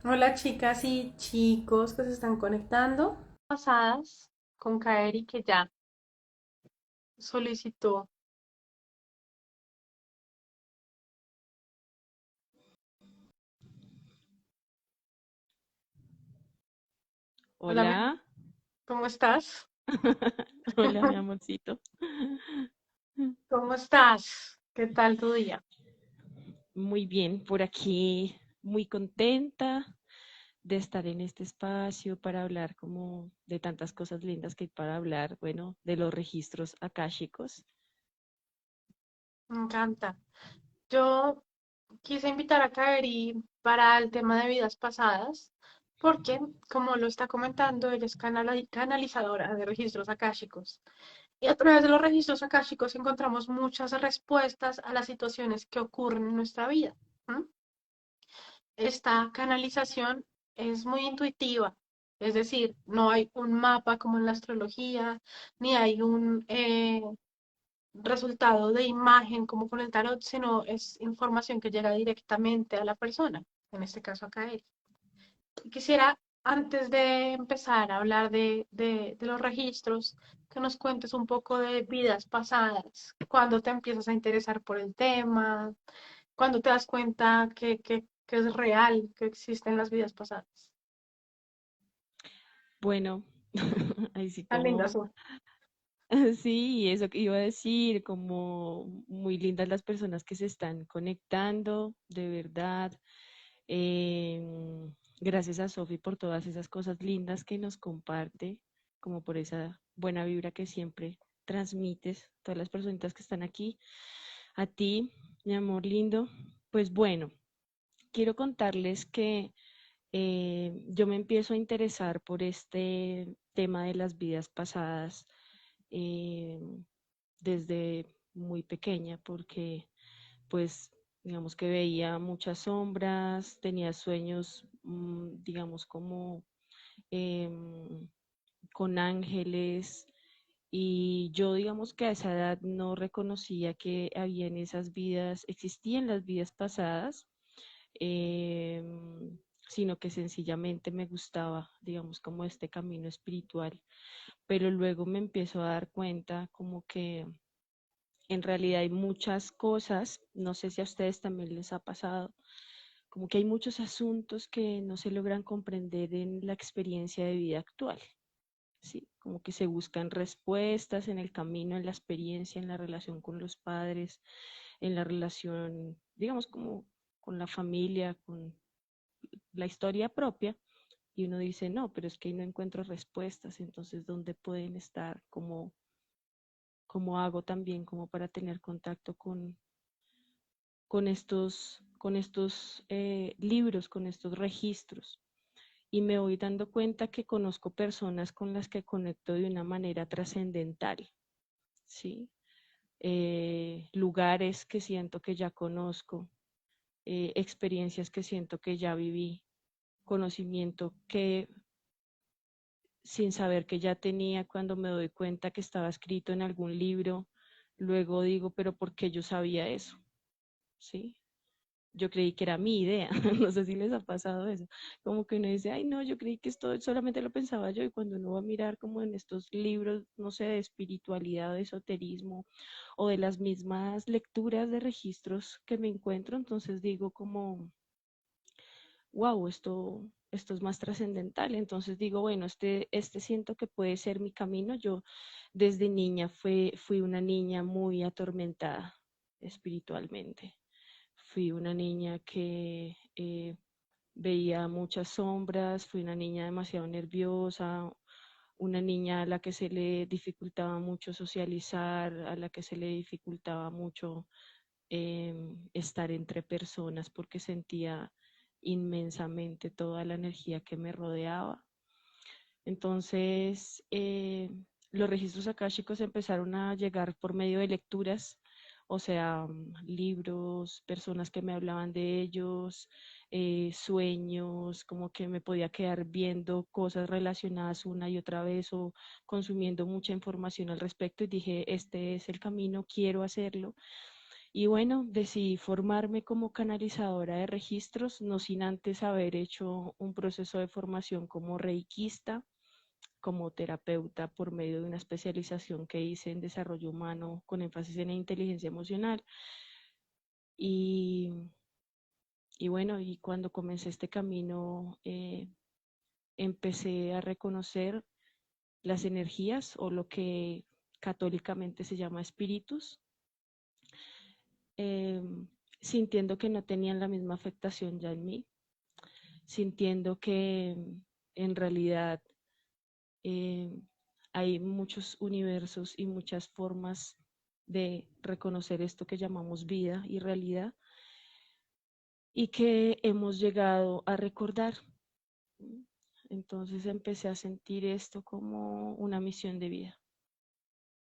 Hola chicas y chicos que se están conectando. Pasadas con Kaeri que ya solicitó. Hola, Hola, ¿cómo estás? hola mi amorcito. ¿Cómo estás? ¿Qué tal tu día? Muy bien, por aquí muy contenta de estar en este espacio para hablar como de tantas cosas lindas que hay para hablar, bueno, de los registros akáshicos. Me encanta. Yo quise invitar a Kaeri para el tema de vidas pasadas, porque, como lo está comentando, ella es canalizadora de registros akáshicos. Y a través de los registros akáshicos encontramos muchas respuestas a las situaciones que ocurren en nuestra vida. ¿M? Esta canalización es muy intuitiva, es decir, no hay un mapa como en la astrología, ni hay un resultado de imagen como con el tarot, sino es información que llega directamente a la persona, en este caso a Kaeli. Y quisiera, antes de empezar a hablar de los registros, que nos cuentes un poco de vidas pasadas, cuando te empiezas a interesar por el tema, cuando te das cuenta que es real, que existen las vidas pasadas. Bueno, ahí sí Tan lindas como, son. sí, eso que iba a decir, como muy lindas las personas que se están conectando, de verdad. Gracias a Sofi por todas esas cosas lindas que nos comparte, como por esa buena vibra que siempre transmites, todas las personitas que están aquí. A ti, mi amor lindo, pues bueno, quiero contarles que yo me empiezo a interesar por este tema de las vidas pasadas eh, desde muy pequeña, porque pues digamos que veía muchas sombras, tenía sueños, digamos, como em, con ángeles, y yo digamos que a esa edad no reconocía que había en esas vidas, existían las vidas pasadas, sino que sencillamente me gustaba, digamos, como este camino espiritual. Pero luego me empiezo a dar cuenta como que en realidad hay muchas cosas, no sé si a ustedes también les ha pasado, como que hay muchos asuntos que no se logran comprender en la experiencia de vida actual. Sí, como que se buscan respuestas en el camino, en la experiencia, en la relación con los padres, en la relación, digamos, como con la familia, con la historia propia, y uno dice, no, pero es que ahí no encuentro respuestas, entonces, ¿dónde pueden estar? ¿Cómo hago también como para tener contacto con estos libros, con estos registros? Y me voy dando cuenta que conozco personas con las que conecto de una manera trascendental, ¿sí? Lugares que siento que ya conozco, experiencias que siento que ya viví, conocimiento que sin saber que ya tenía cuando me doy cuenta que estaba escrito en algún libro, luego digo, pero ¿por qué yo sabía eso? ¿Sí? Yo creí que era mi idea, no sé si les ha pasado eso, como que uno dice, ay no, yo creí que esto solamente lo pensaba yo, y cuando uno va a mirar como en estos libros, no sé, de espiritualidad, de esoterismo o de las mismas lecturas de registros que me encuentro, entonces digo como, wow, esto es más trascendental. Entonces digo, bueno, este siento que puede ser mi camino. Yo desde niña fui una niña muy atormentada espiritualmente. Fui una niña que veía muchas sombras, fui una niña demasiado nerviosa, una niña a la que se le dificultaba mucho socializar, a la que se le dificultaba mucho estar entre personas porque sentía inmensamente toda la energía que me rodeaba. Entonces, los registros akáshicos empezaron a llegar por medio de lecturas, o sea, libros, personas que me hablaban de ellos, sueños, como que me podía quedar viendo cosas relacionadas una y otra vez o consumiendo mucha información al respecto, y dije, este es el camino, quiero hacerlo. Y bueno, decidí formarme como canalizadora de registros, no sin antes haber hecho un proceso de formación como reikista, como terapeuta por medio de una especialización que hice en desarrollo humano con énfasis en la inteligencia emocional. Y, y bueno, y cuando comencé este camino, empecé a reconocer las energías o lo que católicamente se llama espíritus, eh, sintiendo que no tenían la misma afectación ya en mí, sintiendo que en realidad eh, hay muchos universos y muchas formas de reconocer esto que llamamos vida y realidad y que hemos llegado a recordar. Entonces empecé a sentir esto como una misión de vida.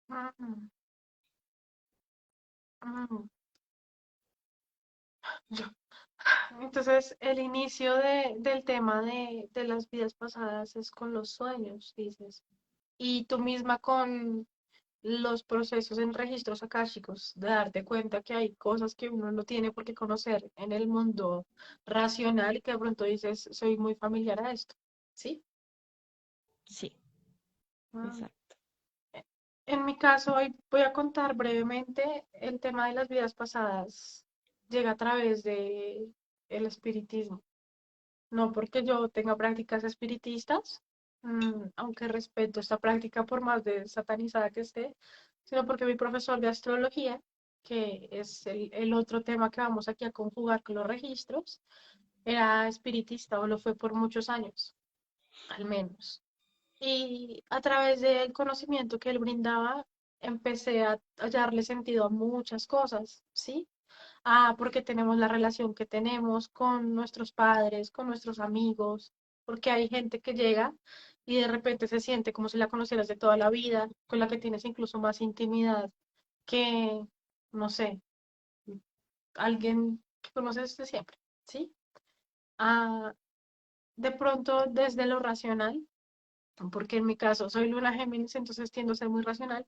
Mm, mm. Yo- Entonces, el inicio del tema de las vidas pasadas es con los sueños, dices. Y tú misma con los procesos en registros akáshicos, de darte cuenta que hay cosas que uno no tiene por qué conocer en el mundo racional y que de pronto dices, soy muy familiar a esto. ¿Sí? Sí, Ah. exacto. En mi caso, hoy voy a contar brevemente el tema de las vidas pasadas. Llega a través de el espiritismo. No porque yo tenga prácticas espiritistas, aunque respeto esta práctica por más de satanizada que esté, sino porque mi profesor de astrología, que es el otro tema que vamos aquí a conjugar con los registros, era espiritista o lo fue por muchos años, al menos. Y a través del conocimiento que él brindaba, empecé a hallarle sentido a muchas cosas, ¿sí? Ah, porque tenemos la relación que tenemos con nuestros padres, con nuestros amigos, porque hay gente que llega y de repente se siente como si la conocieras de toda la vida, con la que tienes incluso más intimidad que, no sé, alguien que conoces de siempre, ¿sí? Ah, de pronto desde lo racional, porque en mi caso soy Luna Géminis, entonces tiendo a ser muy racional,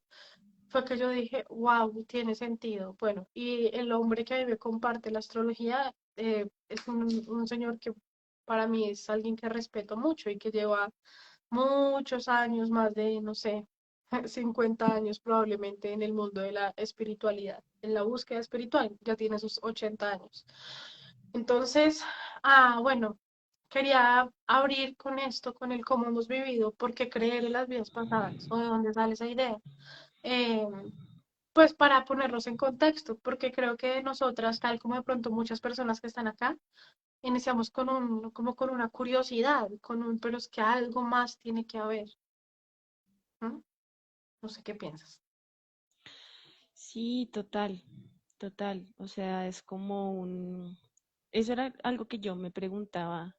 fue que yo dije, wow, tiene sentido. Bueno, y el hombre que a mí me comparte la astrología es un señor que para mí es alguien que respeto mucho y que lleva muchos años, más de, no sé, 50 años probablemente en el mundo de la espiritualidad, en la búsqueda espiritual, ya tiene sus 80 años. Entonces, bueno, quería abrir con esto, con el cómo hemos vivido, por qué creer en las vidas pasadas o de dónde sale esa idea. Eh, pues para ponerlos en contexto, porque creo que nosotras, tal como de pronto muchas personas que están acá, iniciamos con como con una curiosidad, pero es que algo más tiene que haber. ¿No? No sé qué piensas. Sí, total, total. O sea, es como un... Eso era algo que yo me preguntaba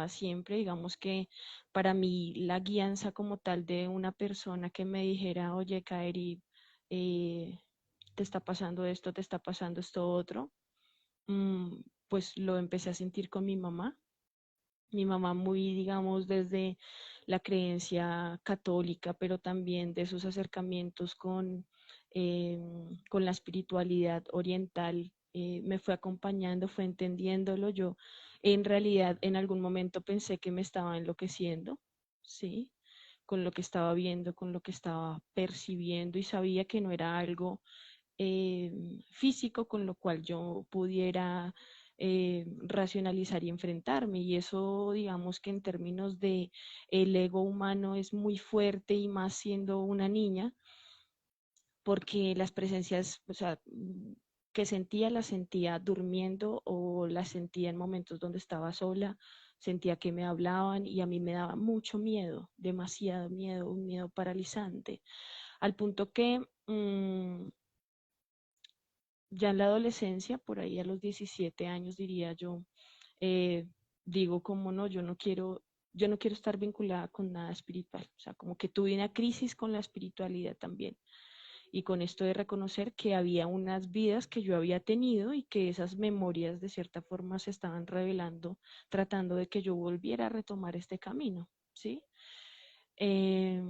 siempre, digamos que para mí la guianza como tal de una persona que me dijera, oye, Kaeri, eh, te está pasando esto, te está pasando esto otro, mm, pues lo empecé a sentir con mi mamá. Mi mamá muy, digamos, desde la creencia católica, pero también de sus acercamientos eh, con la espiritualidad oriental, me fue acompañando, fue entendiéndolo. Yo en realidad en algún momento pensé que me estaba enloqueciendo, ¿sí? Con lo que estaba viendo, con lo que estaba percibiendo y sabía que no era algo físico con lo cual yo pudiera racionalizar y enfrentarme. Y eso, digamos que en términos de el ego humano es muy fuerte y más siendo una niña, porque las presencias, o sea, que sentía, las sentía durmiendo o las sentía en momentos donde estaba sola, sentía que me hablaban y a mí me daba mucho miedo, demasiado miedo, un miedo paralizante, al punto que ya en la adolescencia, por ahí a los 17 años diría yo, eh, digo como no, yo no quiero estar vinculada con nada espiritual. O sea, como que tuve una crisis con la espiritualidad también. Y con esto de reconocer que había unas vidas que yo había tenido y que esas memorias de cierta forma se estaban revelando, tratando de que yo volviera a retomar este camino, ¿sí? Eh,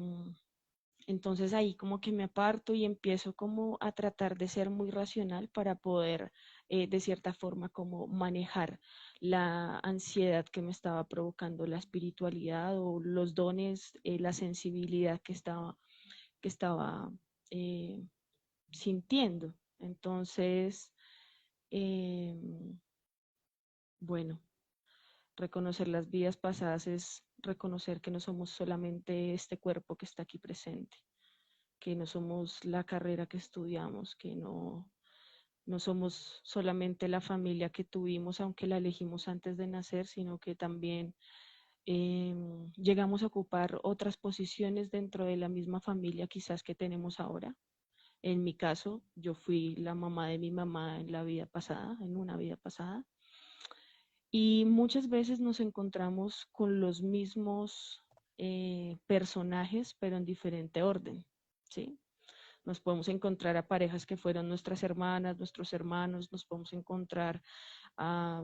Entonces ahí como que me aparto y empiezo como a tratar de ser muy racional para poder de cierta forma como manejar la ansiedad que me estaba provocando la espiritualidad o los dones, la sensibilidad que estaba eh, sintiendo. Entonces, eh, bueno, reconocer las vidas pasadas es reconocer que no somos solamente este cuerpo que está aquí presente, que no somos la carrera que estudiamos, que no somos solamente la familia que tuvimos, aunque la elegimos antes de nacer, sino que también eh, llegamos a ocupar otras posiciones dentro de la misma familia quizás que tenemos ahora. En mi caso, yo fui la mamá de mi mamá en la vida pasada, en una vida pasada, y muchas veces nos encontramos con los mismos personajes, pero en diferente orden, ¿sí? Nos podemos encontrar a parejas que fueron nuestras hermanas, nuestros hermanos, nos podemos encontrar a,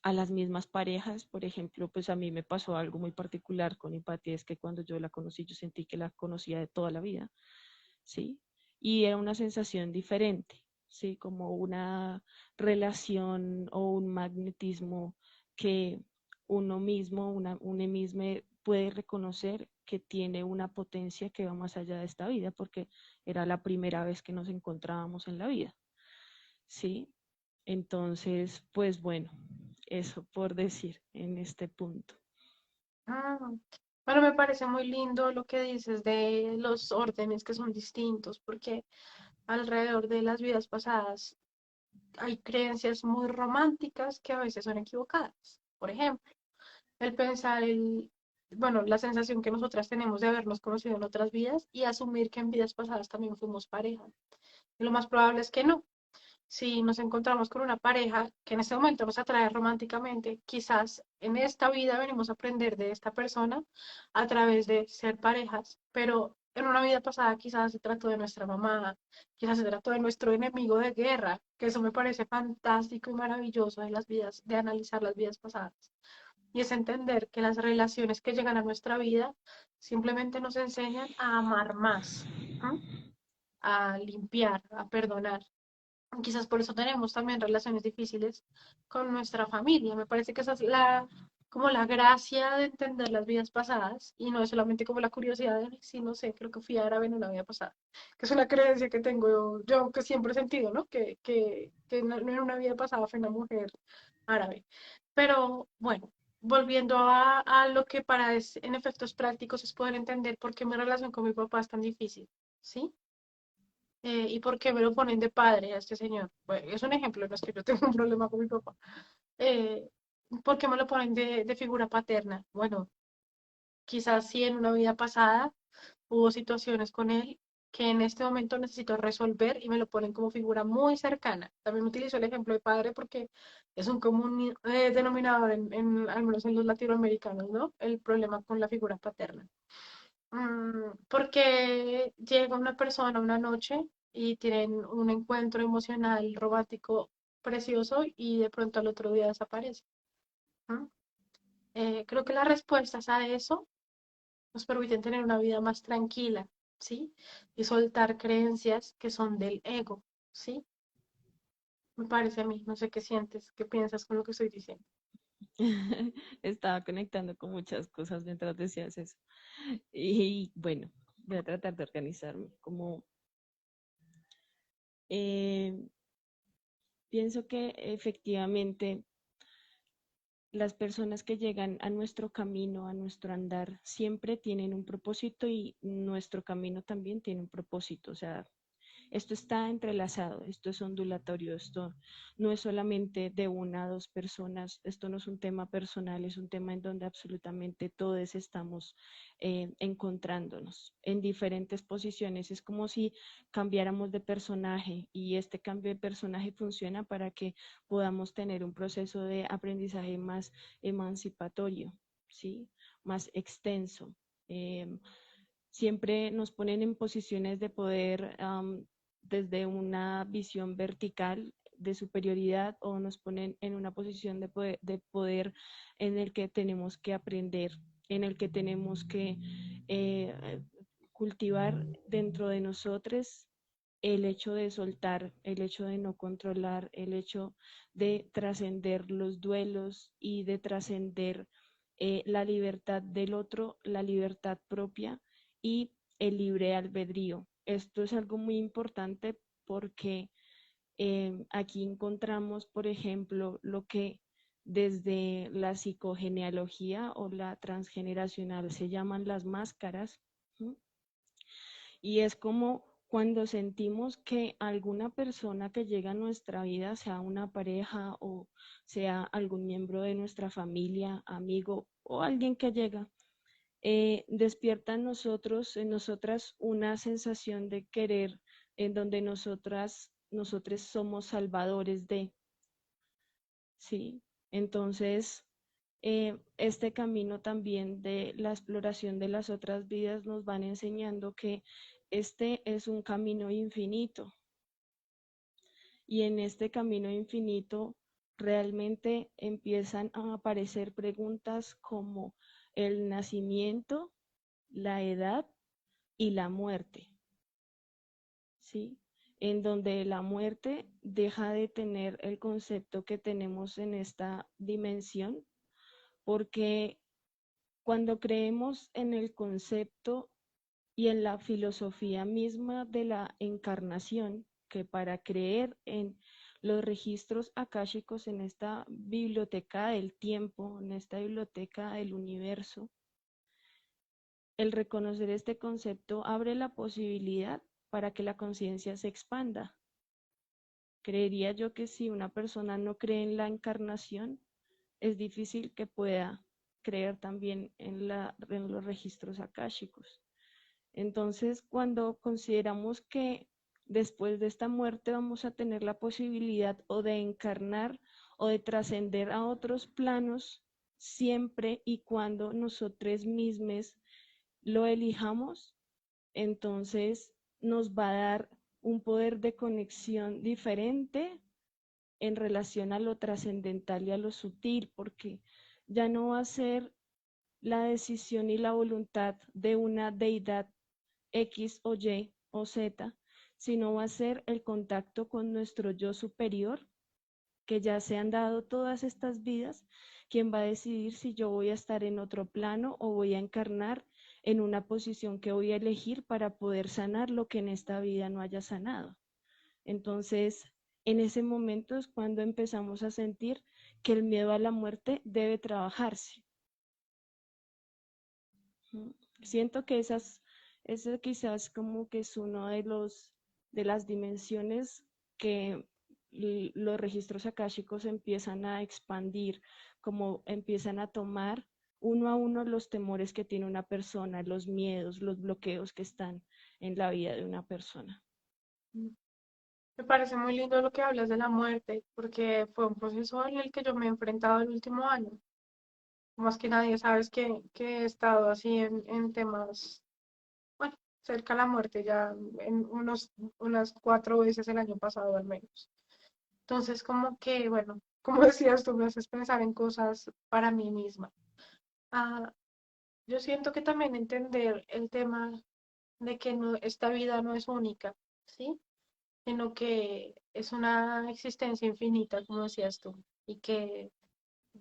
a las mismas parejas. Por ejemplo, pues a mí me pasó algo muy particular con Empatía, es que cuando yo la conocí, yo sentí que la conocía de toda la vida, ¿sí? Y era una sensación diferente, ¿sí? Como una relación o un magnetismo que uno mismo, uno mismo puede reconocer que tiene una potencia que va más allá de esta vida, porque era la primera vez que nos encontrábamos en la vida, ¿sí? Entonces, pues bueno, eso por decir en este punto. Ah, bueno, me parece muy lindo lo que dices de los órdenes que son distintos, porque alrededor de las vidas pasadas hay creencias muy románticas que a veces son equivocadas. Por ejemplo, el pensar bueno, la sensación que nosotras tenemos de habernos conocido en otras vidas y asumir que en vidas pasadas también fuimos pareja. Y lo más probable es que no. Si nos encontramos con una pareja que en este momento nos atrae románticamente, quizás en esta vida venimos a aprender de esta persona a través de ser parejas, pero en una vida pasada quizás se trató de nuestra mamá, quizás se trató de nuestro enemigo de guerra, que eso me parece fantástico y maravilloso de las vidas, de analizar las vidas pasadas. Y es entender que las relaciones que llegan a nuestra vida simplemente nos enseñan a amar más, ¿m? A limpiar, a perdonar. Quizás por eso tenemos también relaciones difíciles con nuestra familia. Me parece que esa es como la gracia de entender las vidas pasadas y no es solamente como la curiosidad de, si no sé, creo que fui árabe en una vida pasada, que es una creencia que tengo yo que siempre he sentido, ¿no? Que no en una vida pasada fue una mujer árabe. Pero bueno, volviendo a lo que en efectos prácticos es poder entender por qué mi relación con mi papá es tan difícil, ¿sí? ¿Y por qué me lo ponen de padre a este señor? Bueno, es un ejemplo, no es que yo tenga un problema con mi papá. Eh, ¿Por qué me lo ponen de figura paterna? Bueno, quizás sí en una vida pasada hubo situaciones con él que en este momento necesito resolver y me lo ponen como figura muy cercana. También utilizo el ejemplo de padre porque es un común denominador al menos en los latinoamericanos, ¿no? El problema con la figura paterna. Porque llega una persona una noche y tienen un encuentro emocional romántico precioso y de pronto al otro día desaparece. ¿Mm? Creo que las respuestas a eso nos permiten tener una vida más tranquila, ¿sí? Y soltar creencias que son del ego, ¿sí? Me parece a mí, no sé qué sientes, qué piensas con lo que estoy diciendo. Estaba conectando con muchas cosas mientras decías eso. Y bueno, voy a tratar de organizarme. Como eh, pienso que efectivamente las personas que llegan a nuestro camino, a nuestro andar, siempre tienen un propósito y nuestro camino también tiene un propósito. O sea, esto está entrelazado, esto es ondulatorio, esto no es solamente de una a dos personas, esto no es un tema personal, es un tema en donde absolutamente todos estamos encontrándonos en diferentes posiciones. Es como si cambiáramos de personaje y este cambio de personaje funciona para que podamos tener un proceso de aprendizaje más emancipatorio, ¿sí? Más extenso. Eh, Siempre nos ponen en posiciones de poder desde una visión vertical de superioridad o nos ponen en una posición de poder en el que tenemos que aprender, en el que tenemos que eh, cultivar dentro de nosotros el hecho de soltar, el hecho de no controlar, el hecho de trascender los duelos y de trascender la libertad del otro, la libertad propia y el libre albedrío. Esto es algo muy importante porque aquí encontramos, por ejemplo, lo que desde la psicogenealogía o la transgeneracional se llaman las máscaras, ¿sí? Y es como cuando sentimos que alguna persona que llega a nuestra vida, sea una pareja o sea algún miembro de nuestra familia, amigo o alguien que llega, despierta en nosotros, en nosotras, una sensación de querer en donde nosotros somos salvadores de, ¿sí? Entonces, este camino también de la exploración de las otras vidas nos van enseñando que este es un camino infinito y en este camino infinito realmente empiezan a aparecer preguntas como el nacimiento, la edad y la muerte, ¿sí? En donde la muerte deja de tener el concepto que tenemos en esta dimensión, porque cuando creemos en el concepto y en la filosofía misma de la encarnación, que para creer en los registros akáshicos, en esta biblioteca del tiempo, en esta biblioteca del universo, el reconocer este concepto abre la posibilidad para que la conciencia se expanda. Creería yo que si una persona no cree en la encarnación, es difícil que pueda creer también en los registros akáshicos. Entonces, cuando consideramos que después de esta muerte vamos a tener la posibilidad o de encarnar o de trascender a otros planos, siempre y cuando nosotros mismos lo elijamos, entonces nos va a dar un poder de conexión diferente en relación a lo trascendental y a lo sutil, porque ya no va a ser la decisión y la voluntad de una deidad X o Y o Z, sino va a ser el contacto con nuestro yo superior, que ya se han dado todas estas vidas, quien va a decidir si yo voy a estar en otro plano o voy a encarnar en una posición que voy a elegir para poder sanar lo que en esta vida no haya sanado. Entonces, en ese momento es cuando empezamos a sentir que el miedo a la muerte debe trabajarse. Siento que ese quizás como que es uno de las dimensiones que los registros akáshicos empiezan a expandir, como empiezan a tomar uno a uno los temores que tiene una persona, los miedos, los bloqueos que están en la vida de una persona. Me parece muy lindo lo que hablas de la muerte, porque fue un proceso en el que yo me he enfrentado el último año. Más que nadie, sabes que he estado así en temas, bueno, cerca a la muerte ya en unas 4 veces el año pasado al menos. Entonces, como que, bueno, como decías tú, me haces pensar en cosas para mí misma. Ah, yo siento que también entender el tema de que no, esta vida no es única, ¿sí? Sino que es una existencia infinita, como decías tú, y que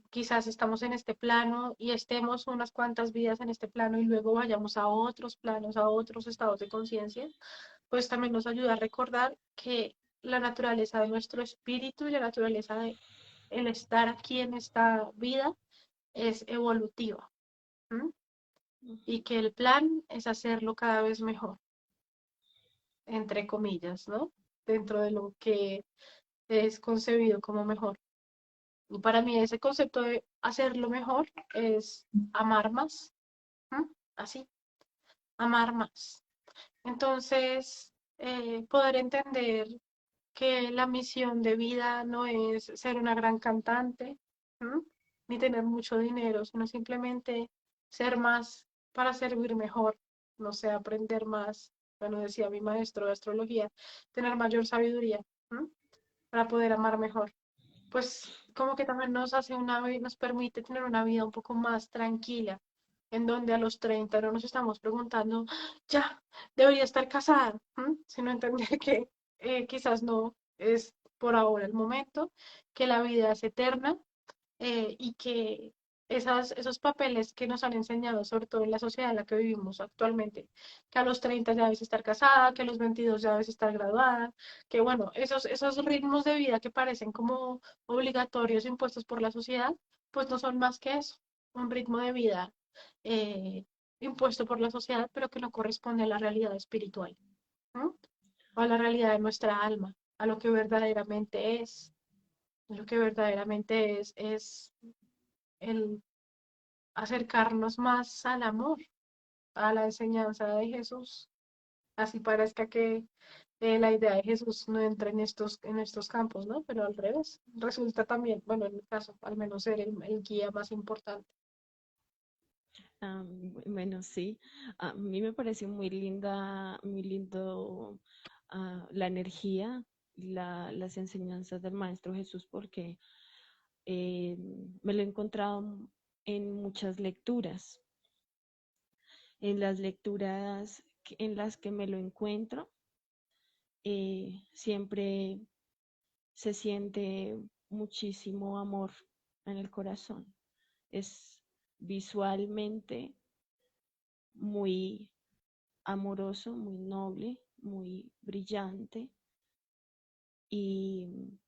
quizás estamos en este plano y estemos unas cuantas vidas en este plano y luego vayamos a otros planos, a otros estados de conciencia, pues también nos ayuda a recordar que la naturaleza de nuestro espíritu y la naturaleza de el estar aquí en esta vida es evolutiva, ¿m? Y que el plan es hacerlo cada vez mejor, entre comillas, ¿no? Dentro de lo que es concebido como mejor. Y para mí ese concepto de hacerlo mejor es amar más, ¿m? Así, amar más. Entonces, poder entender que la misión de vida no es ser una gran cantante, ¿m? Ni tener mucho dinero, sino simplemente ser más para servir mejor, no sé, aprender más, bueno, decía mi maestro de astrología, tener mayor sabiduría, ¿m? Para poder amar mejor. Pues como que también nos hace nos permite tener una vida un poco más tranquila, en donde a los 30 no nos estamos preguntando, ya, debería estar casada, ¿m? Sino entender que quizás no es por ahora el momento, que la vida es eterna y que esos papeles que nos han enseñado, sobre todo en la sociedad en la que vivimos actualmente, que a los 30 ya debes estar casada, que a los 22 ya debes estar graduada, que bueno, esos ritmos de vida que parecen como obligatorios impuestos por la sociedad, pues no son más que eso, un ritmo de vida eh, impuesto por la sociedad, pero que no corresponde a la realidad espiritual, ¿no? O a la realidad de nuestra alma, a lo que verdaderamente es. Lo que verdaderamente es el acercarnos más al amor, a la enseñanza de Jesús. Así parezca que la idea de Jesús no entra en estos campos, ¿no? Pero al revés, resulta también, bueno, en mi caso, al menos ser el guía más importante. Bueno, sí, a mí me pareció muy linda, muy lindo la energía, las enseñanzas del Maestro Jesús, porque eh, me lo he encontrado en muchas lecturas, en las lecturas en las que me lo encuentro, siempre se siente muchísimo amor en el corazón. Es visualmente muy amoroso, muy noble, muy brillante y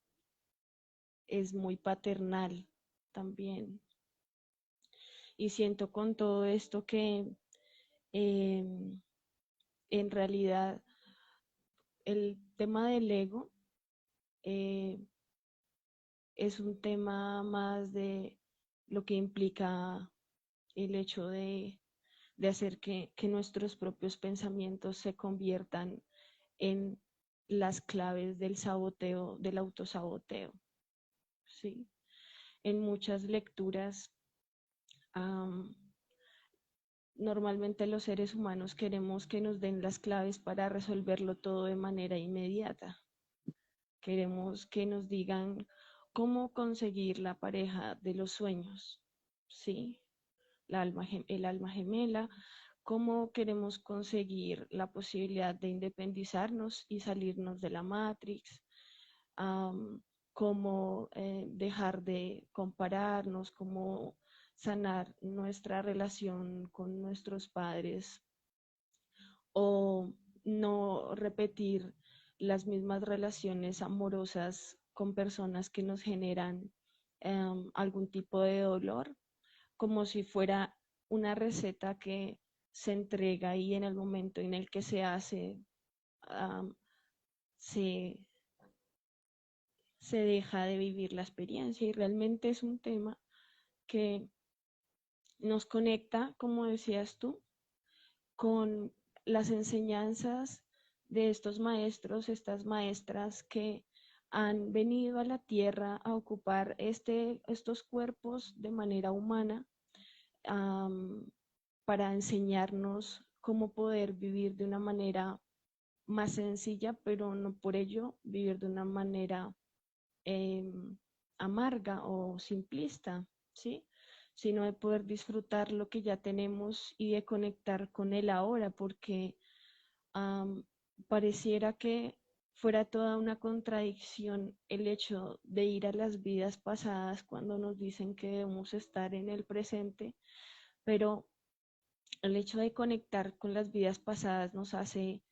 es muy paternal también. Y siento con todo esto que eh, en realidad el tema del ego eh, es un tema más de lo que implica el hecho de hacer que nuestros propios pensamientos se conviertan en las claves del saboteo, del autosaboteo. ¿Sí? En muchas lecturas, um, normalmente los seres humanos queremos que nos den las claves para resolverlo todo de manera inmediata. Queremos que nos digan cómo conseguir la pareja de los sueños, ¿sí? El alma gemela, cómo queremos conseguir la posibilidad de independizarnos y salirnos de la Matrix, um, cómo dejar de compararnos, cómo sanar nuestra relación con nuestros padres o no repetir las mismas relaciones amorosas con personas que nos generan algún tipo de dolor, como si fuera una receta que se entrega y en el momento en el que se hace, um, se, se deja de vivir la experiencia y realmente es un tema que nos conecta, como decías tú, con las enseñanzas de estos maestros, estas maestras que han venido a la tierra a ocupar estos cuerpos de manera humana um, para enseñarnos cómo poder vivir de una manera más sencilla, pero no por ello vivir de una manera eh, amarga o simplista, ¿sí? Sino de poder disfrutar lo que ya tenemos y de conectar con él ahora, porque um, pareciera que fuera toda una contradicción el hecho de ir a las vidas pasadas cuando nos dicen que debemos estar en el presente, pero el hecho de conectar con las vidas pasadas nos hace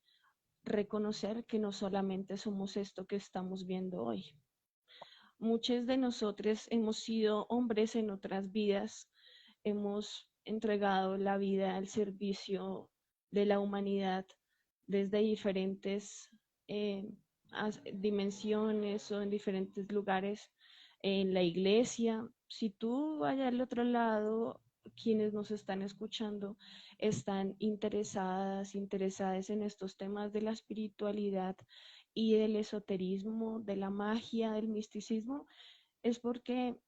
reconocer que no solamente somos esto que estamos viendo hoy. Muchos de nosotros hemos sido hombres en otras vidas, hemos entregado la vida al servicio de la humanidad desde diferentes eh, dimensiones o en diferentes lugares en la iglesia. Si tú allá al otro lado, quienes nos están escuchando, están interesadas en estos temas de la espiritualidad y del esoterismo, de la magia, del misticismo, es porque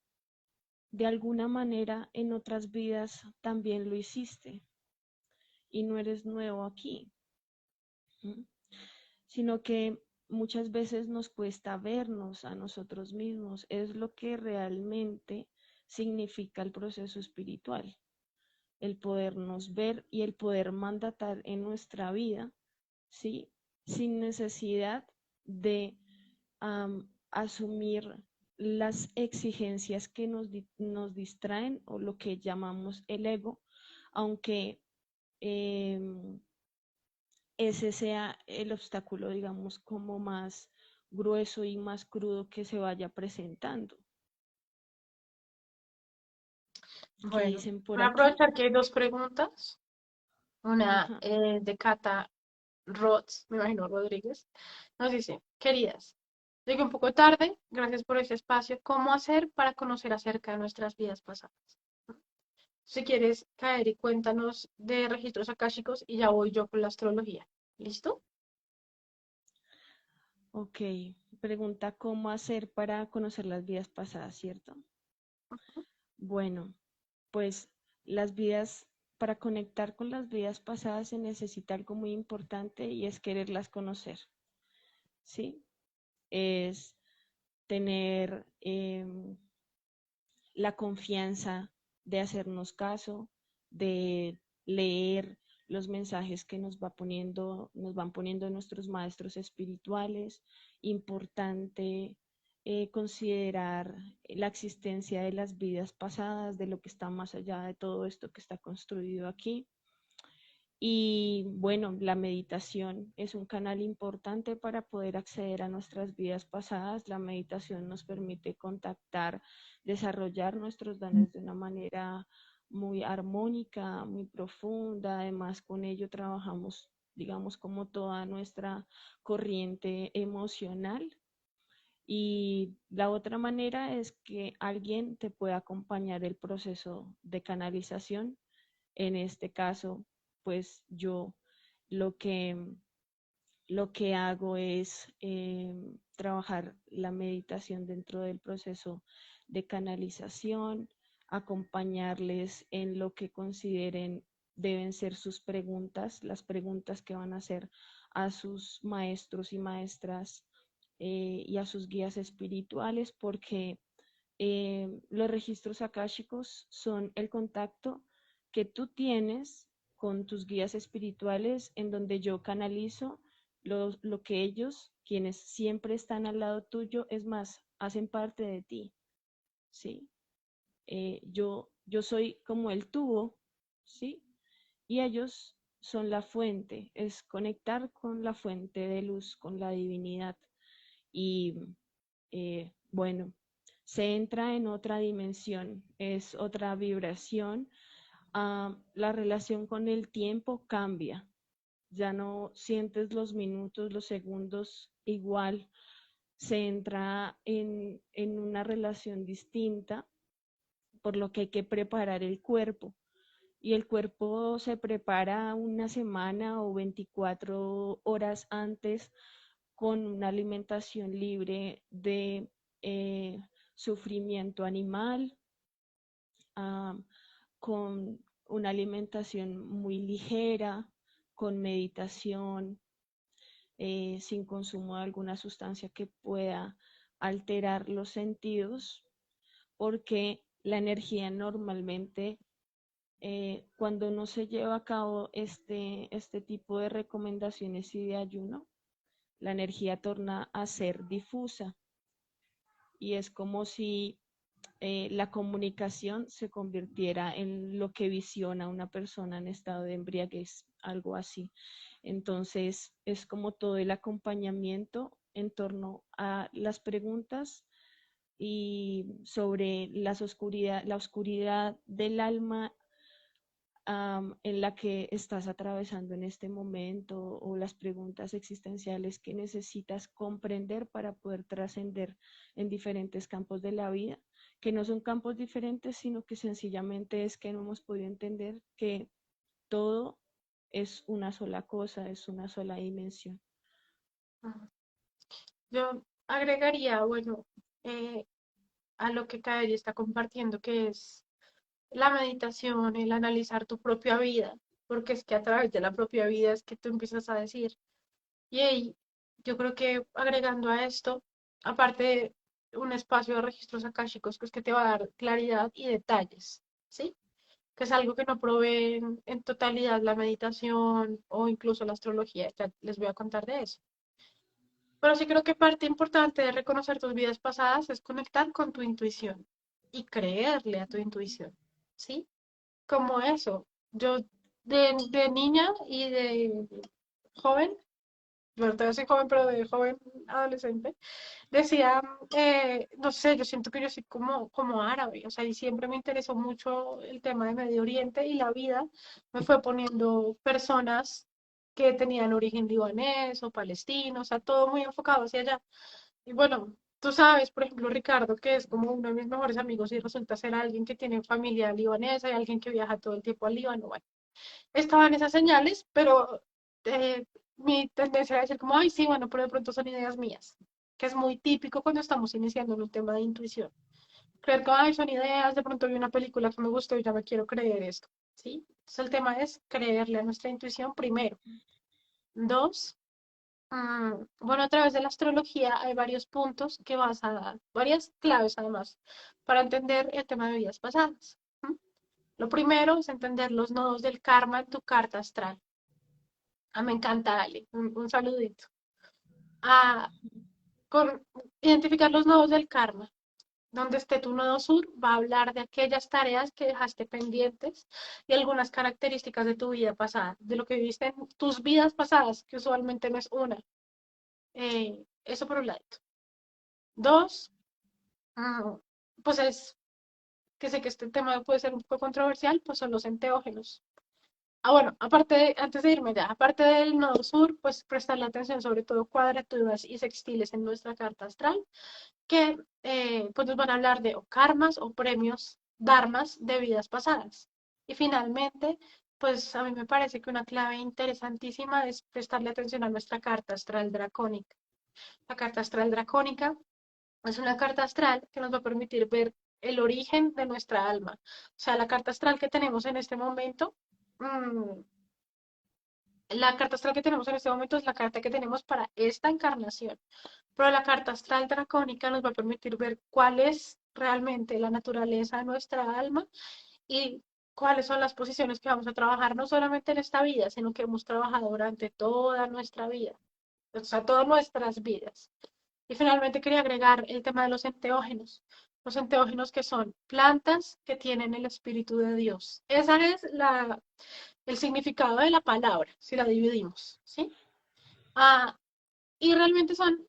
de alguna manera en otras vidas también lo hiciste y no eres nuevo aquí, ¿sí? Sino que muchas veces nos cuesta vernos a nosotros mismos, es lo que realmente significa el proceso espiritual. el podernos ver y el poder mandatar en nuestra vida, ¿sí? Sin necesidad de asumir las exigencias que nos distraen o lo que llamamos el ego, aunque eh, ese sea el obstáculo, digamos, como más grueso y más crudo que se vaya presentando. ¿Qué Bueno, dicen por voy a aquí? aprovechar que hay dos preguntas. Una Ajá. de Cata Rods, me imagino Rodríguez. Nos dice, queridas, llegué un poco tarde, gracias por este espacio. ¿Cómo hacer para conocer acerca de nuestras vidas pasadas? Si quieres caer y cuéntanos de registros akáshicos y ya voy yo con la astrología. ¿Listo? Ok, pregunta cómo hacer para conocer las vidas pasadas, ¿cierto? Bueno, pues las vidas, para conectar con las vidas pasadas se necesita algo muy importante y es quererlas conocer, ¿sí? Es tener la confianza de hacernos caso, de leer los mensajes que nos van poniendo nuestros maestros espirituales. Importante considerar la existencia de las vidas pasadas, de lo que está más allá de todo esto que está construido aquí. Y bueno, la meditación es un canal importante para poder acceder a nuestras vidas pasadas. La meditación nos permite contactar, desarrollar nuestros dones de una manera muy armónica, muy profunda. Además, con ello trabajamos, digamos, como toda nuestra corriente emocional. Y la otra manera es que alguien te pueda acompañar el proceso de canalización. En este caso, pues yo lo que, lo que hago es trabajar la meditación dentro del proceso de canalización, acompañarles en lo que consideren deben ser sus preguntas, las preguntas que van a hacer a sus maestros y maestras y a sus guías espirituales, porque los registros akáshicos son el contacto que tú tienes con tus guías espirituales, en donde yo canalizo lo que ellos, quienes siempre están al lado tuyo, es más, hacen parte de ti, ¿sí? Yo soy como el tubo, ¿sí? Y ellos son la fuente, es conectar con la fuente de luz, con la divinidad. Y bueno, se entra en otra dimensión, es otra vibración. La relación con el tiempo cambia, ya no sientes los minutos, los segundos igual, se entra en una relación distinta, por lo que hay que preparar el cuerpo. Y el cuerpo se prepara una semana o 24 horas antes con una alimentación libre de eh, sufrimiento animal, uh, con una alimentación muy ligera, con meditación, sin consumo de alguna sustancia que pueda alterar los sentidos, porque la energía normalmente, cuando no se lleva a cabo este tipo de recomendaciones y de ayuno, la energía torna a ser difusa y es como si la comunicación se convirtiera en lo que visiona una persona en estado de embriaguez, algo así. Entonces, es como todo el acompañamiento en torno a las preguntas y sobre la oscuridad del alma en la que estás atravesando en este momento o las preguntas existenciales que necesitas comprender para poder trascender en diferentes campos de la vida, que no son campos diferentes, sino que sencillamente es que no hemos podido entender que todo es una sola cosa, es una sola dimensión. Yo agregaría, bueno, eh, a lo que Kaeri está compartiendo, que es la meditación, el analizar tu propia vida, porque es que a través de la propia vida es que tú empiezas a decir. Y ahí, yo creo que agregando a esto, aparte de un espacio de registros akáshicos, pues que te va a dar claridad y detalles, ¿sí? que es algo que no provee en totalidad la meditación o incluso la astrología. Ya les voy a contar de eso. Pero sí creo que parte importante de reconocer tus vidas pasadas es conectar con tu intuición y creerle a tu intuición, ¿sí? Como eso. Yo de niña y de joven, bueno, todavía soy joven, pero de joven adolescente, decía, no sé, yo siento que yo soy como árabe, o sea, y siempre me interesó mucho el tema de Medio Oriente y la vida me fue poniendo personas que tenían origen libanés o palestino, o sea, todo muy enfocado hacia allá. Y bueno, tú sabes, por ejemplo, Ricardo, que es como uno de mis mejores amigos y resulta ser alguien que tiene familia libanesa y alguien que viaja todo el tiempo al Líbano. Bueno, estaban esas señales, pero mi tendencia era decir como, ay, sí, bueno, pero de pronto son ideas mías, que es muy típico cuando estamos iniciando en un tema de intuición. Creer que, ay, son ideas, de pronto vi una película que me gustó y ya me quiero creer esto, ¿sí? Entonces el tema es creerle a nuestra intuición primero. Dos, bueno, a través de la astrología hay varios puntos que vas a dar, varias claves además, para entender el tema de vidas pasadas. ¿M? Lo primero es entender los nodos del karma en tu carta astral. Ah, me encanta, Ale. Un saludito. Ah, con identificar los nodos del karma. Donde esté tu nodo sur, va a hablar de aquellas tareas que dejaste pendientes y algunas características de tu vida pasada, de lo que viviste en tus vidas pasadas, que usualmente no es una. Eso por un lado. Dos, ah, pues es que sé que este tema puede ser un poco controversial, pues son los enteógenos. Ah, bueno, antes de irme ya, aparte del nodo sur, pues prestarle atención sobre todo cuadraturas y sextiles en nuestra carta astral, que pues nos van a hablar de o karmas o premios, dharmas de vidas pasadas. Y finalmente, pues a mí me parece que una clave interesantísima es prestarle atención a nuestra carta astral dracónica. La carta astral dracónica es una carta astral que nos va a permitir ver el origen de nuestra alma. O sea, la carta astral que tenemos en este momento, mmm, la carta astral que tenemos en este momento es la carta que tenemos para esta encarnación, pero la carta astral dracónica nos va a permitir ver cuál es realmente la naturaleza de nuestra alma y cuáles son las posiciones que vamos a trabajar, no solamente en esta vida, sino que hemos trabajado durante toda nuestra vida, o sea, todas nuestras vidas. Y finalmente quería agregar el tema de los enteógenos. Los enteógenos que son plantas que tienen el espíritu de Dios. Esa es el significado de la palabra, si la dividimos, ¿sí? Ah, y realmente son,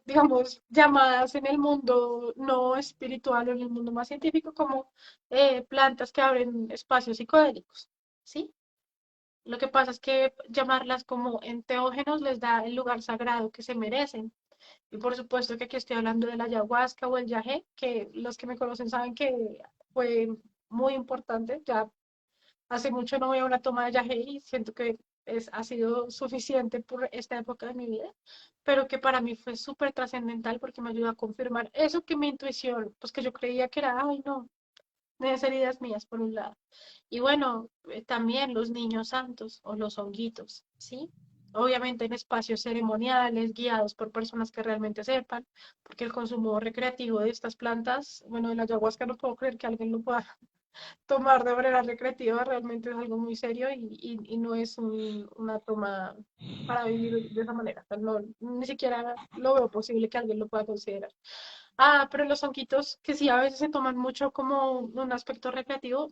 digamos, llamadas en el mundo no espiritual o en el mundo más científico como plantas que abren espacios psicodélicos, ¿sí? Lo que pasa es que llamarlas como enteógenos les da el lugar sagrado que se merecen. Y por supuesto que aquí estoy hablando de la ayahuasca o el yagé, que los que me conocen saben que fue muy importante. Ya hace mucho no voy a una toma de yagé y siento que ha sido suficiente por esta época de mi vida, pero que para mí fue súper trascendental porque me ayuda a confirmar eso que mi intuición, pues que yo creía que era, ay no, deben ser ideas mías por un lado. Y bueno, también los niños santos o los honguitos, ¿sí? Obviamente en espacios ceremoniales, guiados por personas que realmente sepan, porque el consumo recreativo de estas plantas, bueno, de la ayahuasca no puedo creer que alguien lo pueda tomar de manera recreativa, realmente es algo muy serio y no es una toma para vivir de esa manera. O sea, no, ni siquiera lo veo posible que alguien lo pueda considerar. Ah, pero los honguitos que sí a veces se toman mucho como un aspecto recreativo,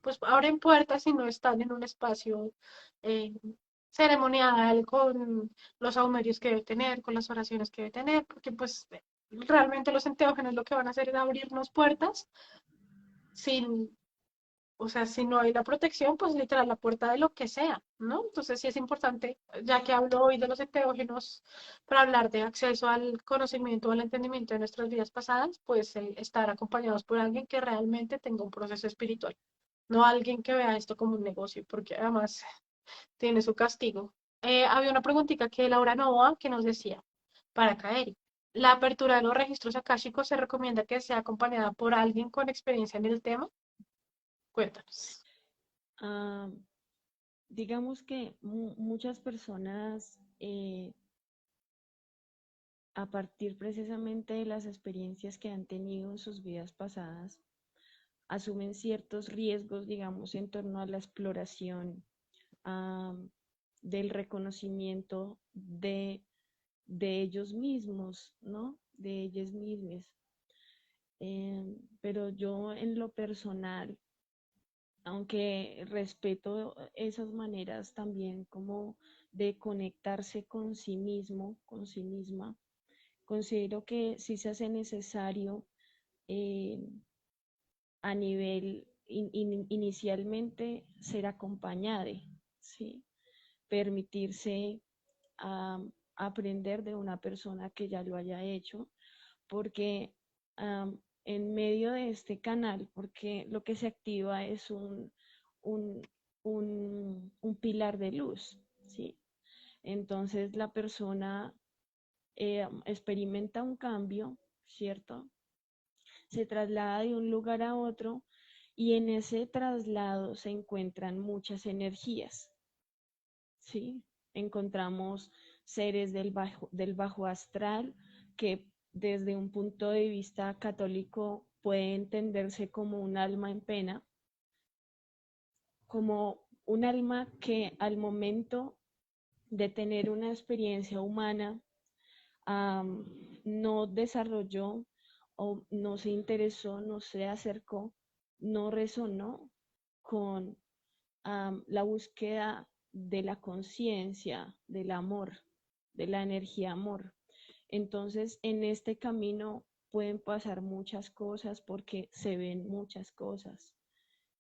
pues abren puertas y no están en un espacio eh, ceremonial con los saumerios que debe tener, con las oraciones que debe tener, porque pues realmente los enteógenos lo que van a hacer es abrirnos puertas sin, o sea, si no hay la protección, pues literal la puerta de lo que sea, ¿no? Entonces sí es importante, ya que hablo hoy de los enteógenos, para hablar de acceso al conocimiento, al entendimiento de nuestras vidas pasadas, pues estar acompañados por alguien que realmente tenga un proceso espiritual, no alguien que vea esto como un negocio, porque además tiene su castigo. Había una preguntita que Laura Nova que nos decía, para caer, ¿la apertura de los registros akáshicos se recomienda que sea acompañada por alguien con experiencia en el tema? Cuéntanos. Ah, digamos que muchas personas, a partir precisamente de las experiencias que han tenido en sus vidas pasadas, asumen ciertos riesgos, digamos, en torno a la exploración, ah, del reconocimiento de ellos mismos, ¿no? De ellas mismas. Pero yo en lo personal, aunque respeto esas maneras también como de conectarse con sí mismo, con sí misma, considero que sí se hace necesario, eh, a nivel inicialmente ser acompañada, ¿sí? Permitirse, aprender de una persona que ya lo haya hecho, porque, en medio de este canal, porque lo que se activa es un, un pilar de luz, ¿sí? Entonces la persona, experimenta un cambio, ¿cierto? Se traslada de un lugar a otro y en ese traslado se encuentran muchas energías, ¿sí? Encontramos seres del bajo astral que desde un punto de vista católico puede entenderse como un alma en pena, como un alma que al momento de tener una experiencia humana, um, no desarrolló o no se interesó, no se acercó, no resonó con, la búsqueda de la conciencia, del amor, de la energía amor. Entonces, en este camino pueden pasar muchas cosas porque se ven muchas cosas.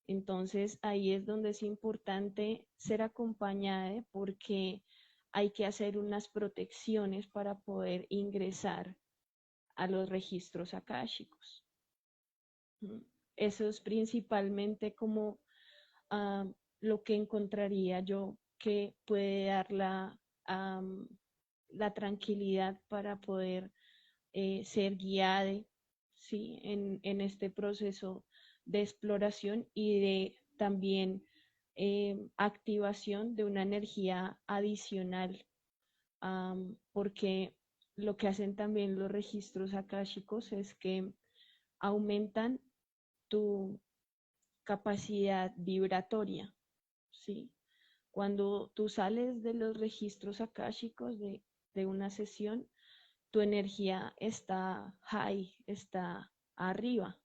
Entonces, ahí es donde es importante ser acompañada porque hay que hacer unas protecciones para poder ingresar a los registros akáshicos. Eso es principalmente como, uh, lo que encontraría yo que puede dar la tranquilidad para poder, ser guiada, ¿sí? En este proceso de exploración y de también, activación de una energía adicional, porque lo que hacen también los registros akáshicos es que aumentan tu capacidad vibratoria, ¿sí? Cuando tú sales de los registros akáshicos de una sesión, tu energía está high, está arriba,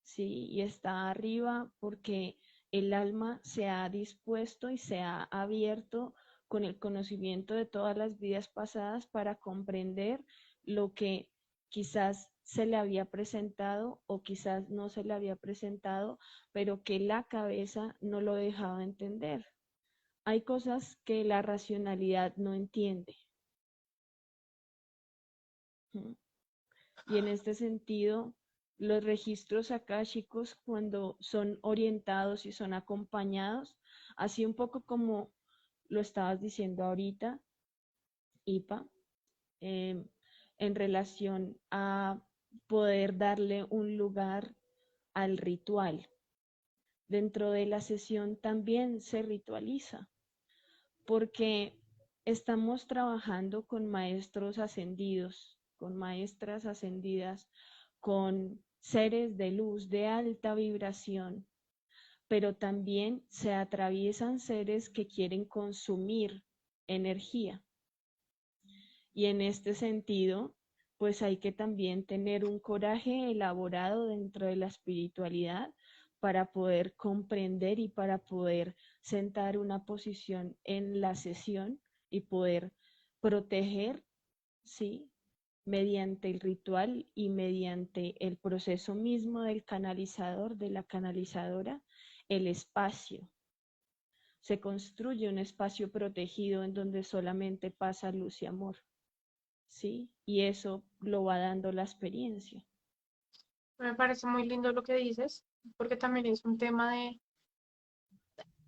¿sí? Y está arriba porque el alma se ha dispuesto y se ha abierto con el conocimiento de todas las vidas pasadas para comprender lo que quizás se le había presentado o quizás no se le había presentado, pero que la cabeza no lo dejaba entender. Hay cosas que la racionalidad no entiende. ¿Mm? Y en este sentido, los registros akáshicos, cuando son orientados y son acompañados, así un poco como lo estabas diciendo ahorita, Ipa, eh, en relación a poder darle un lugar al ritual. Dentro de la sesión también se ritualiza, porque estamos trabajando con maestros ascendidos, con maestras ascendidas, con seres de luz de alta vibración, pero también se atraviesan seres que quieren consumir energía. Y en este sentido, pues hay que también tener un coraje elaborado dentro de la espiritualidad para poder comprender y para poder sentar una posición en la sesión y poder proteger, ¿sí? Mediante el ritual y mediante el proceso mismo del canalizador, de la canalizadora, el espacio. Se construye un espacio protegido en donde solamente pasa luz y amor, ¿sí? Y eso lo va dando la experiencia. Me parece muy lindo lo que dices, porque también es un tema de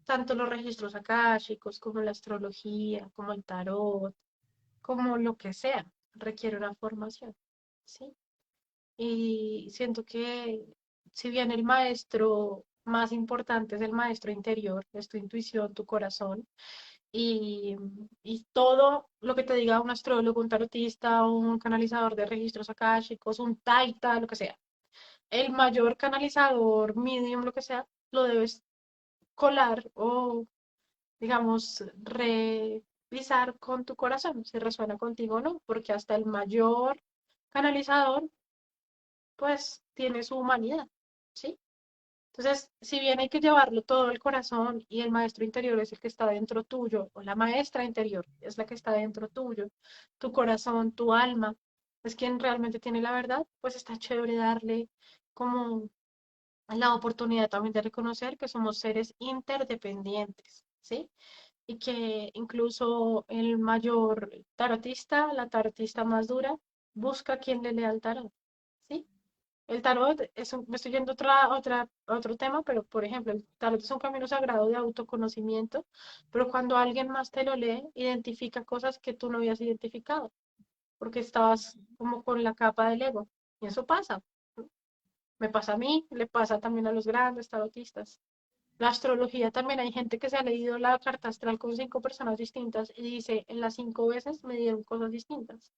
tanto los registros akáshicos como la astrología, como el tarot, como lo que sea, requiere una formación, ¿sí? Y siento que si bien el maestro más importante es el maestro interior, es tu intuición, tu corazón, y todo lo que te diga un astrólogo, un tarotista, un canalizador de registros akáshicos, un taita, lo que sea, el mayor canalizador, medium, lo que sea, lo debes colar o, digamos, revisar con tu corazón, si resuena contigo o no, porque hasta el mayor canalizador, pues, tiene su humanidad, ¿sí? Entonces, si bien hay que llevarlo todo al corazón y el maestro interior es el que está dentro tuyo, o la maestra interior es la que está dentro tuyo, tu corazón, tu alma, es quien realmente tiene la verdad, pues está chévere darle como la oportunidad también de reconocer que somos seres interdependientes, ¿sí? Y que incluso el mayor tarotista, la tarotista más dura, busca quien le lea el tarot, ¿sí? El tarot es me estoy yendo a a otro tema, pero por ejemplo, el tarot es un camino sagrado de autoconocimiento, pero cuando alguien más te lo lee, identifica cosas que tú no habías identificado, porque estabas como con la capa del ego. Y eso pasa. ¿No? Me pasa a mí, le pasa también a los grandes tarotistas. La astrología también hay gente que se ha leído la carta astral con 5 personas distintas y dice, en las 5 veces me dieron cosas distintas.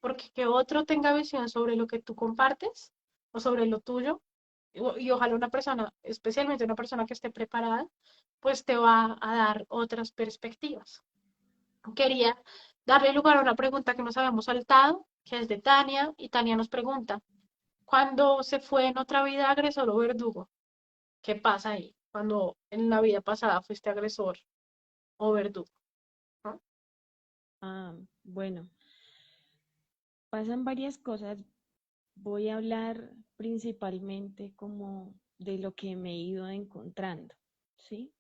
Porque que otro tenga visión sobre lo que tú compartes o sobre lo tuyo, y ojalá una persona, especialmente una persona que esté preparada, pues te va a dar otras perspectivas. Quería darle lugar a una pregunta que nos habíamos saltado, que es de Tania, y Tania nos pregunta, ¿cuándo se fue en otra vida agresor o verdugo? ¿Qué pasa ahí? Cuando en la vida pasada fuiste agresor o verdugo, ¿no? Bueno, pasan varias cosas. Voy a hablar principalmente como de lo que me he ido encontrando, ¿sí?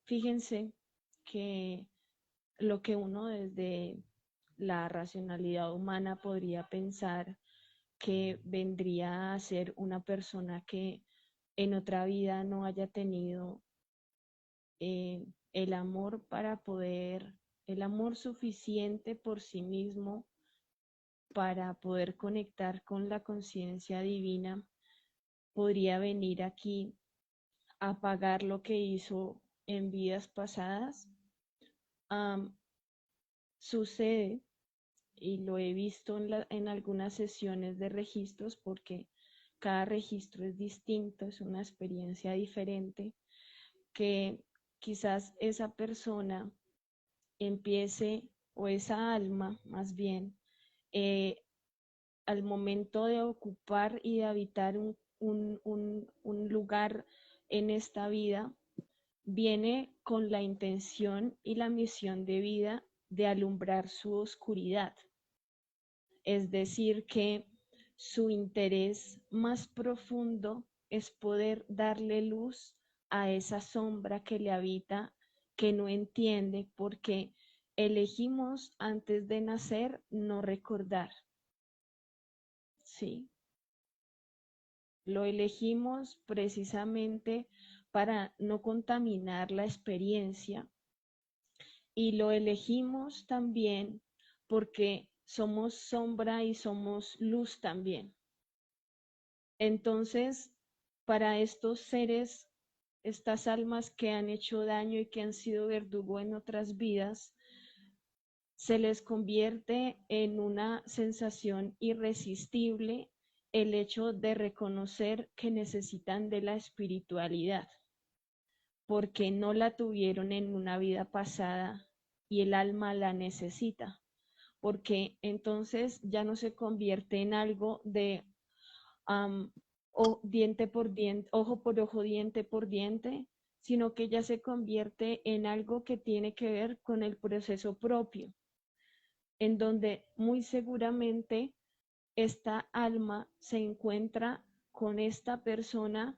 Fíjense que lo que uno desde la racionalidad humana podría pensar que vendría a ser una persona que en otra vida no haya tenido el amor para poder, el amor suficiente por sí mismo para poder conectar con la conciencia divina, podría venir aquí a pagar lo que hizo en vidas pasadas. Um, Sucede, y lo he visto en algunas sesiones de registros, porque cada registro es distinto, es una experiencia diferente, que quizás esa persona empiece, o esa alma más bien, eh, al momento de ocupar y de habitar un lugar en esta vida, viene con la intención y la misión de vida de alumbrar su oscuridad. Es decir, que su interés más profundo es poder darle luz a esa sombra que le habita, que no entiende, porque elegimos antes de nacer no recordar, ¿sí? Lo elegimos precisamente para no contaminar la experiencia, y lo elegimos también porque somos sombra y somos luz también. Entonces, para estos seres, estas almas que han hecho daño y que han sido verdugo en otras vidas, se les convierte en una sensación irresistible el hecho de reconocer que necesitan de la espiritualidad, porque no la tuvieron en una vida pasada y el alma la necesita, porque entonces ya no se convierte en algo de um, o diente por diente, ojo por ojo, diente por diente, sino que ya se convierte en algo que tiene que ver con el proceso propio, en donde muy seguramente esta alma se encuentra con esta persona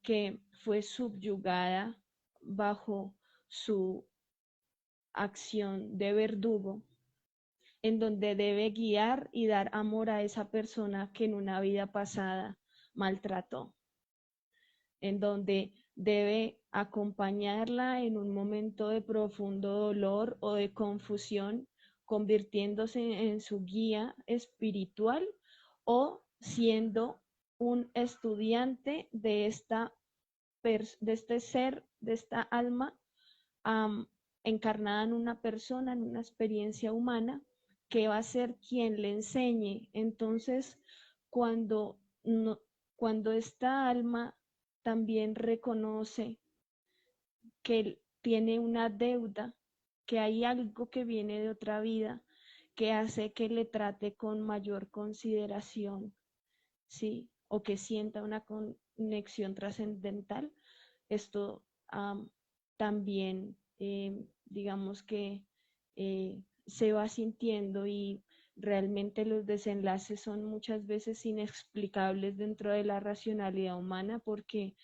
que fue subyugada bajo su acción de verdugo, en donde debe guiar y dar amor a esa persona que en una vida pasada maltrató, en donde debe acompañarla en un momento de profundo dolor o de confusión, convirtiéndose en su guía espiritual o siendo un estudiante de de este ser, de esta alma, um, encarnada en una persona, en una experiencia humana, que va a ser quien le enseñe. Entonces, cuando no- cuando esta alma también reconoce que tiene una deuda, que hay algo que viene de otra vida, que hace que le trate con mayor consideración, ¿sí? O que sienta una conexión trascendental, esto también, digamos que se va sintiendo y realmente los desenlaces son muchas veces inexplicables dentro de la racionalidad humana porque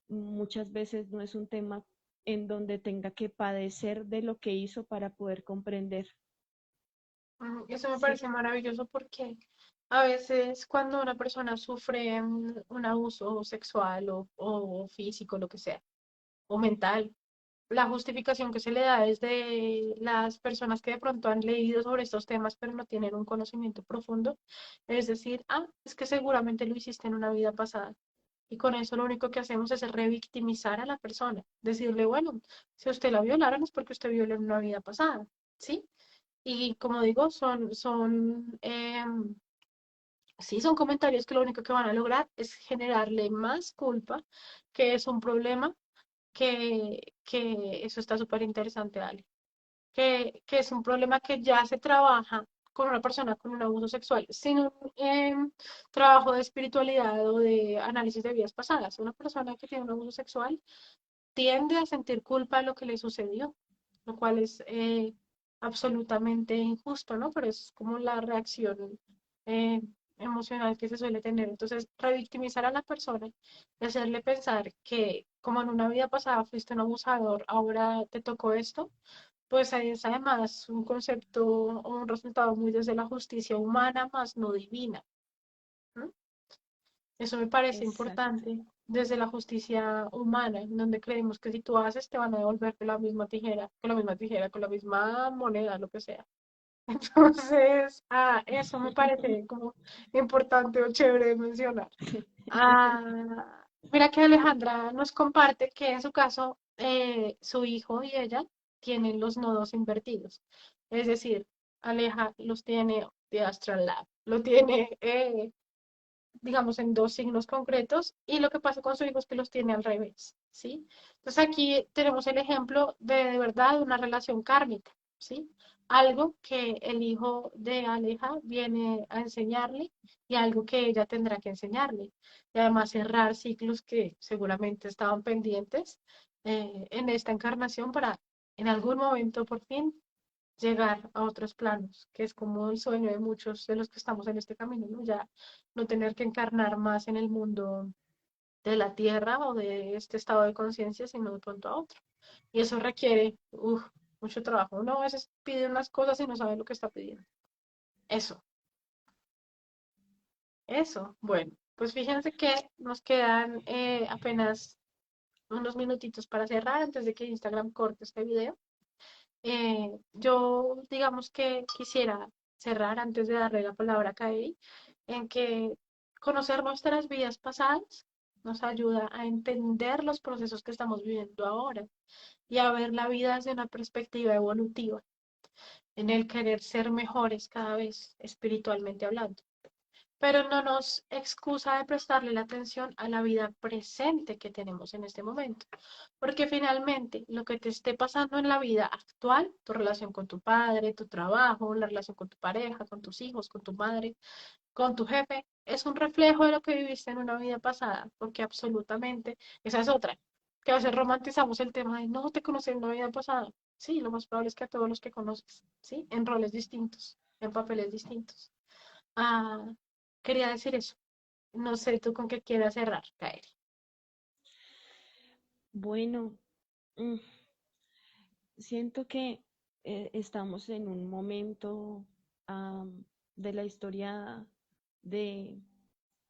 muchas veces no es un tema en donde tenga que padecer de lo que hizo para poder comprender. Eso me Sí, parece maravilloso porque a veces cuando una persona sufre un abuso sexual o físico, lo que sea, o mental, la justificación que se le da es de las personas que de pronto han leído sobre estos temas pero no tienen un conocimiento profundo, es decir, es que seguramente lo hiciste en una vida pasada. Y con eso lo único que hacemos es revictimizar a la persona, decirle, bueno, si a usted la violaron es porque usted violó en una vida pasada, ¿sí? Y como digo, sí, son comentarios que lo único que van a lograr es generarle más culpa, que es un problema que eso está súper interesante, Ale, que es un problema que ya se trabaja con una persona con un abuso sexual, sin un trabajo de espiritualidad o de análisis de vidas pasadas. Una persona que tiene un abuso sexual tiende a sentir culpa de lo que le sucedió, lo cual es absolutamente injusto, ¿no? Pero es como la reacción eh, emocional que se suele tener. Entonces, revictimizar a la persona y hacerle pensar que como en una vida pasada fuiste un abusador, ahora te tocó esto, pues es además un concepto o un resultado muy desde la justicia humana, más no divina. ¿No? Eso me parece exacto, importante desde la justicia humana, en donde creemos que si tú haces te van a devolver con la misma tijera, con la misma tijera, con la misma moneda, lo que sea. Entonces, eso me parece como importante o chévere de mencionar. Mira que Alejandra nos comparte que en su caso, su hijo y ella tienen los nodos invertidos. Es decir, Aleja los tiene de Astral Lab, lo tiene digamos, en dos signos concretos, y lo que pasa con su hijo es que los tiene al revés, ¿sí? Entonces aquí tenemos el ejemplo de verdad una relación kármica, ¿sí? Algo que el hijo de Aleja viene a enseñarle y algo que ella tendrá que enseñarle. Y además cerrar ciclos que seguramente estaban pendientes en esta encarnación para en algún momento por fin llegar a otros planos, que es como el sueño de muchos de los que estamos en este camino, ¿no? Ya no tener que encarnar más en el mundo de la tierra o de este estado de conciencia, sino de pronto a otro. Y eso requiere mucho trabajo. Uno a veces pide unas cosas y no sabe lo que está pidiendo. Eso, eso. Bueno, pues fíjense que nos quedan apenas unos minutitos para cerrar antes de que Instagram corte este video. Yo, digamos que quisiera cerrar antes de darle la palabra a Kairi, en que conocer nuestras vidas pasadas nos ayuda a entender los procesos que estamos viviendo ahora y a ver la vida desde una perspectiva evolutiva, en el querer ser mejores cada vez espiritualmente hablando, pero no nos excusa de prestarle la atención a la vida presente que tenemos en este momento. Porque finalmente lo que te esté pasando en la vida actual, tu relación con tu padre, tu trabajo, la relación con tu pareja, con tus hijos, con tu madre, con tu jefe, es un reflejo de lo que viviste en una vida pasada, porque absolutamente esa es otra, que a veces romantizamos el tema de no te conocí en una vida pasada. Sí, lo más probable es que a todos los que conoces, ¿sí? En roles distintos, en papeles distintos. Ah, quería decir eso. No sé tú con qué quieras cerrar, Kairi. bueno, mm, siento que estamos en un momento de la historia de,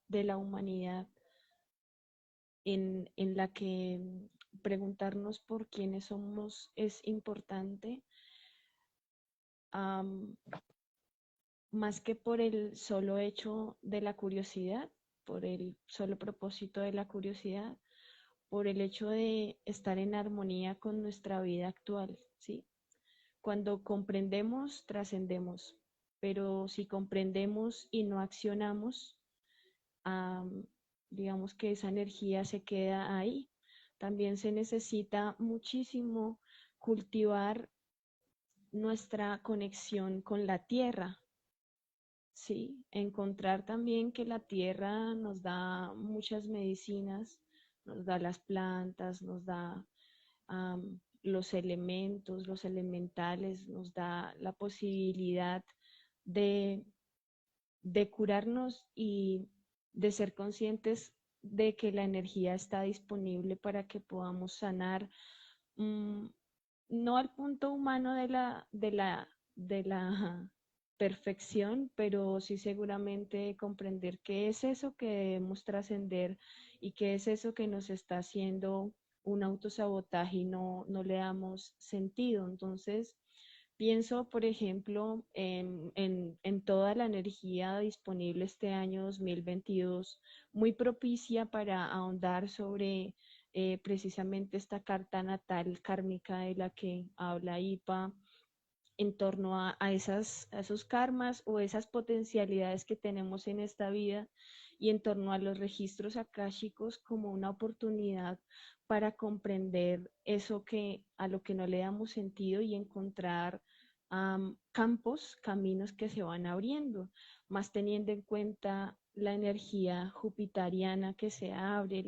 de la humanidad en la que preguntarnos por quiénes somos es importante, am, más que por el solo hecho de la curiosidad, por el solo propósito de la curiosidad, por el hecho de estar en armonía con nuestra vida actual, ¿sí? Cuando comprendemos, trascendemos, pero si comprendemos y no accionamos, am, digamos que esa energía se queda ahí. También se necesita muchísimo cultivar nuestra conexión con la tierra, ¿sí? Encontrar también que la tierra nos da muchas medicinas, nos da las plantas, nos da los elementos, los elementales, nos da la posibilidad de, de curarnos y de ser conscientes de que la energía está disponible para que podamos sanar, mm, no al punto humano de la perfección, pero sí seguramente comprender qué es eso que debemos trascender y qué es eso que nos está haciendo un autosabotaje y no le damos sentido. Entonces, pienso, por ejemplo, en toda la energía disponible este año 2022, muy propicia para ahondar sobre precisamente esta carta natal kármica de la que habla IPA, en torno a esos karmas o esas potencialidades que tenemos en esta vida, y en torno a los registros akáshicos como una oportunidad para comprender eso que a lo que no le damos sentido y encontrar campos, caminos que se van abriendo, más teniendo en cuenta la energía jupitariana que se abre,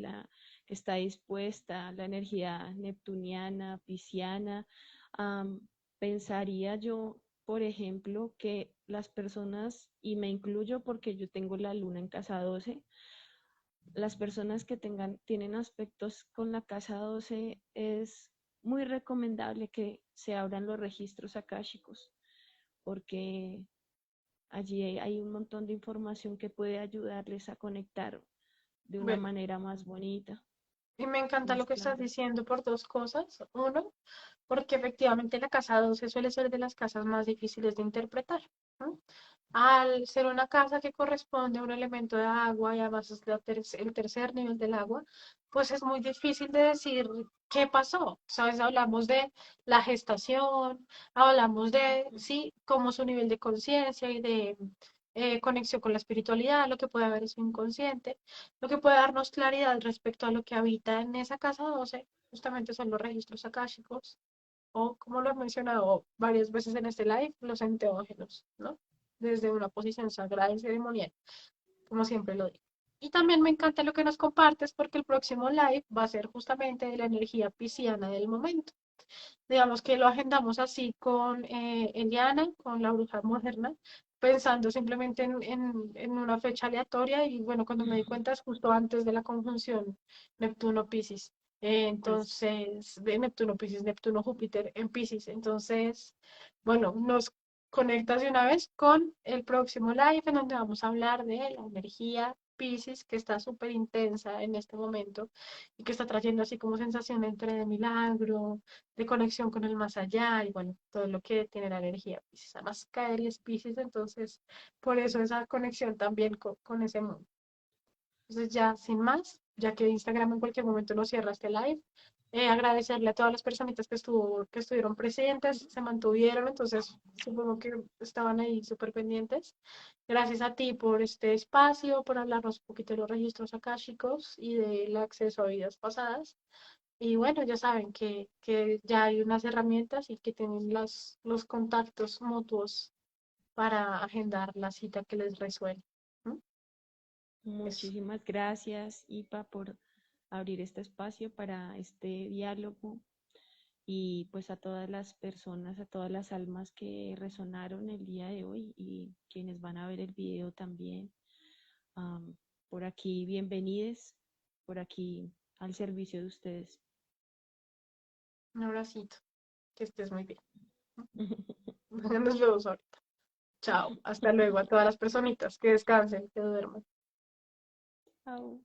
que está dispuesta, la energía neptuniana, pisciana. um, Pensaría yo, por ejemplo, que las personas, y me incluyo porque yo tengo la luna en casa 12, las personas que tienen aspectos con la casa 12, es muy recomendable que se abran los registros akáshicos, porque allí hay un montón de información que puede ayudarles a conectar de una Bueno, manera más bonita, y me encanta lo más que estás clara. diciendo por dos cosas. Uno, porque efectivamente la casa 12 suele ser de las casas más difíciles de interpretar, ¿no? Al ser una casa que corresponde a un elemento de agua y además es el tercer nivel del agua, pues es muy difícil de decir qué pasó. ¿Sabes? Hablamos de la gestación, hablamos de, sí, cómo su nivel de conciencia y de conexión con la espiritualidad, lo que puede haber en su inconsciente, lo que puede darnos claridad respecto a lo que habita en esa casa 12, justamente son los registros akáshicos o, como lo he mencionado varias veces en este live, los enteógenos, ¿no? Desde una posición sagrada y ceremonial, como siempre lo digo. Y también me encanta lo que nos compartes porque el próximo live va a ser justamente de la energía pisciana del momento. Digamos que lo agendamos así con Eliana, con la bruja moderna, pensando simplemente en una fecha aleatoria y bueno, cuando me di cuenta es justo antes de la conjunción Neptuno-Piscis. Pues Entonces, de Neptuno-Piscis, Neptuno-Júpiter en Piscis. Entonces, bueno, nos conectas de una vez con el próximo live en donde vamos a hablar de la energía Piscis que está súper intensa en este momento y que está trayendo así como sensación entre de milagro, de conexión con el más allá y bueno, todo lo que tiene la energía Piscis. Además, caer y es Piscis, entonces por eso esa conexión también con ese mundo. Entonces ya sin más, ya que Instagram en cualquier momento nos cierra este live, agradecerle a todas las personitas que estuvieron presentes, se mantuvieron, entonces supongo que estaban ahí súper pendientes. Gracias a ti por este espacio, por hablarnos un poquito de los registros akáshicos y del acceso a vidas pasadas. Y bueno, ya saben que ya hay unas herramientas y que tienen los contactos mutuos para agendar la cita que les resuene. ¿No? Eso. muchísimas gracias, IPA, por abrir este espacio para este diálogo, y pues a todas las personas, a todas las almas que resonaron el día de hoy y quienes van a ver el video también. Am, por aquí, bienvenidos, por aquí al servicio de ustedes. Un abracito, que estés muy bien. Nos vemos ahorita. Chao. Hasta luego a todas las personitas. Que descansen, que duerman. Chao.